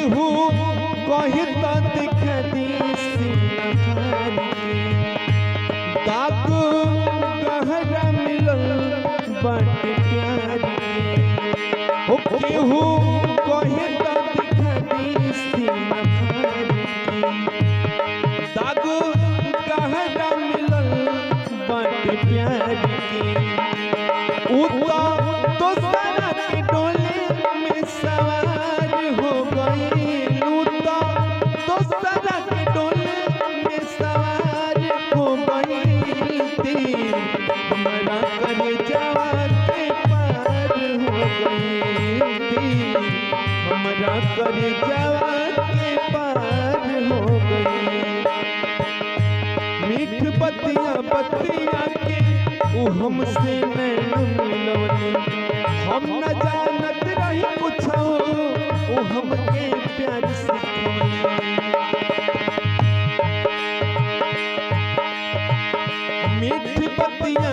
केहू कही तो दिख दी दाग गहरा मिलल बट प्यार के केहू कही तो दिख दी दाग गहरा मिलल बट प्यार के उता तो सारा के डोले में सवार हो गई उता तो सारा के डोले में सवार हो गई तीर हमारा कर जावा के पार हो गई तीर हमारा कर जावा के पार हो गई मीठ बतिया के उ हमसे नैन मिलवनी हम न जानत रही कुछ उ हमके प्यार सिखवनी मीठ बतिया